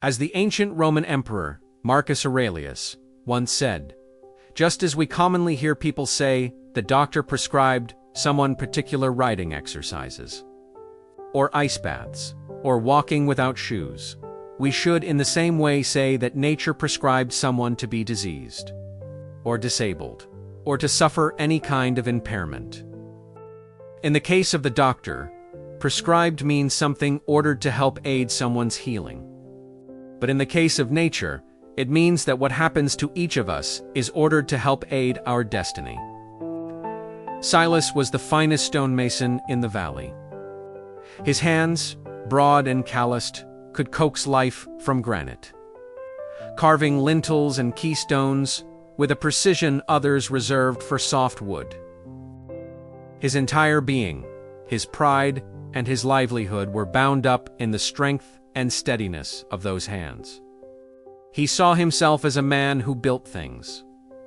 As the ancient Roman emperor, Marcus Aurelius, once said, just as we commonly hear people say the doctor prescribed someone particular riding exercises, or ice baths, or walking without shoes, we should in the same way say that nature prescribed someone to be diseased, or disabled, or to suffer any kind of impairment. In the case of the doctor, prescribed means something ordered to help aid someone's healing. But in the case of nature, it means that what happens to each of us is ordered to help aid our destiny. Silas was the finest stonemason in the valley. His hands, broad and calloused, could coax life from granite, carving lintels and keystones with a precision others reserved for soft wood. His entire being, his pride, and his livelihood were bound up in the strength and steadiness of those hands. He saw himself as a man who built things,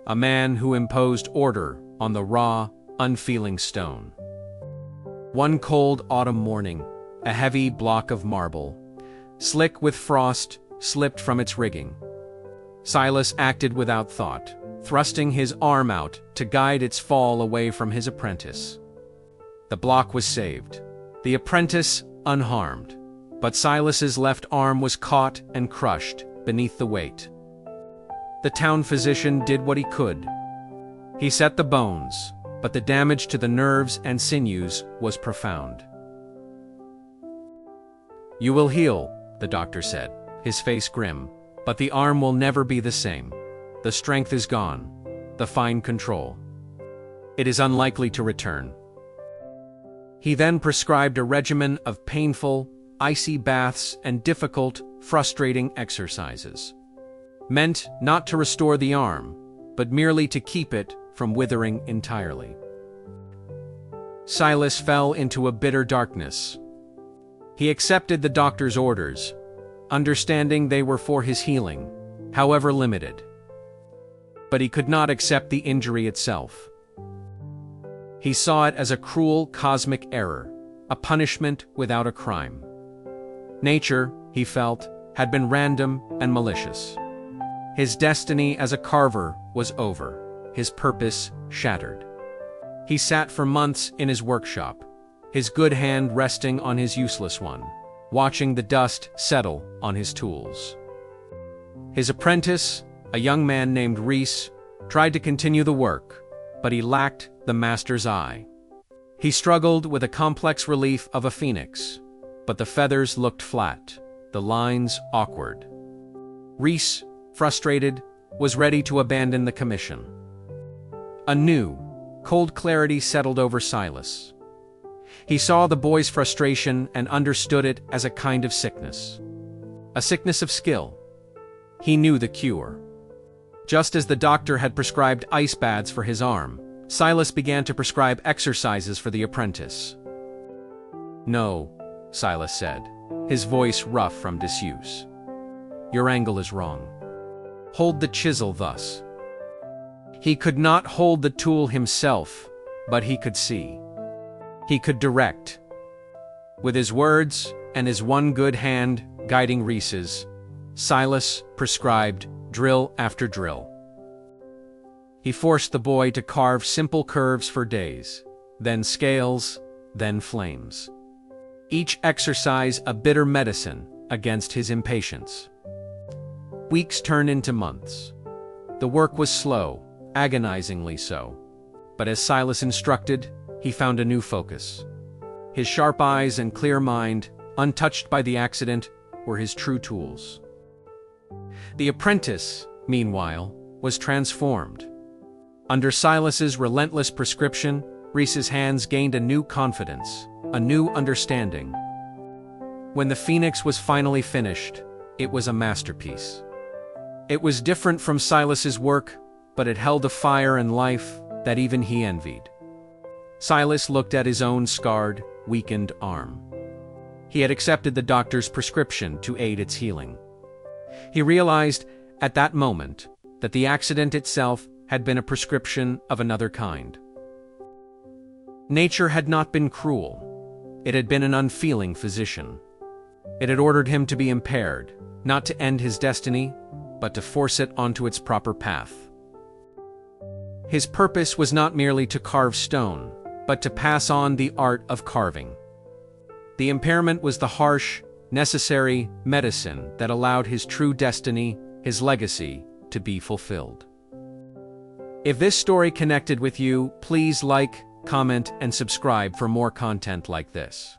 a man who imposed order on the raw, unfeeling stone. One cold autumn morning, a heavy block of marble, slick with frost, slipped from its rigging. Silas acted without thought, thrusting his arm out to guide its fall away from his apprentice. The block was saved, the apprentice unharmed, but Silas's left arm was caught and crushed beneath the weight. The town physician did what he could. He set the bones, but the damage to the nerves and sinews was profound. "You will heal," the doctor said, his face grim, "but the arm will never be the same. The strength is gone, the fine control. It is unlikely to return." He then prescribed a regimen of painful, icy baths and difficult, frustrating exercises, meant not to restore the arm, but merely to keep it from withering entirely. Silas fell into a bitter darkness. He accepted the doctor's orders, understanding they were for his healing, however limited. But he could not accept the injury itself. He saw it as a cruel cosmic error, a punishment without a crime. Nature, he felt, had been random and malicious. His destiny as a carver was over, his purpose shattered. He sat for months in his workshop, his good hand resting on his useless one, watching the dust settle on his tools. His apprentice, a young man named Reese, tried to continue the work, but he lacked the master's eye. He struggled with a complex relief of a phoenix, but the feathers looked flat, the lines awkward. Reese, frustrated, was ready to abandon the commission. A new, cold clarity settled over Silas. He saw the boy's frustration and understood it as a kind of sickness. A sickness of skill. He knew the cure. Just as the doctor had prescribed ice baths for his arm, Silas began to prescribe exercises for the apprentice. "No," Silas said, his voice rough from disuse. "Your angle is wrong. Hold the chisel thus." He could not hold the tool himself, but he could see. He could direct. With his words and his one good hand guiding Reese's, Silas prescribed drill after drill. He forced the boy to carve simple curves for days, then scales, then flames. Each exercise a bitter medicine against his impatience. Weeks turned into months. The work was slow, agonizingly so. But as Silas instructed, he found a new focus. His sharp eyes and clear mind, untouched by the accident, were his true tools. The apprentice, meanwhile, was transformed. Under Silas's relentless prescription, Reese's hands gained a new confidence, a new understanding. When the phoenix was finally finished, it was a masterpiece. It was different from Silas's work, but it held a fire and life that even he envied. Silas looked at his own scarred, weakened arm. He had accepted the doctor's prescription to aid its healing. He realized, at that moment, that the accident itself had been a prescription of another kind. Nature had not been cruel. It had been an unfeeling physician. It had ordered him to be impaired, not to end his destiny, but to force it onto its proper path. His purpose was not merely to carve stone, but to pass on the art of carving. The impairment was the harsh, necessary medicine that allowed his true destiny, his legacy, to be fulfilled. If this story connected with you, please like, comment, and subscribe for more content like this.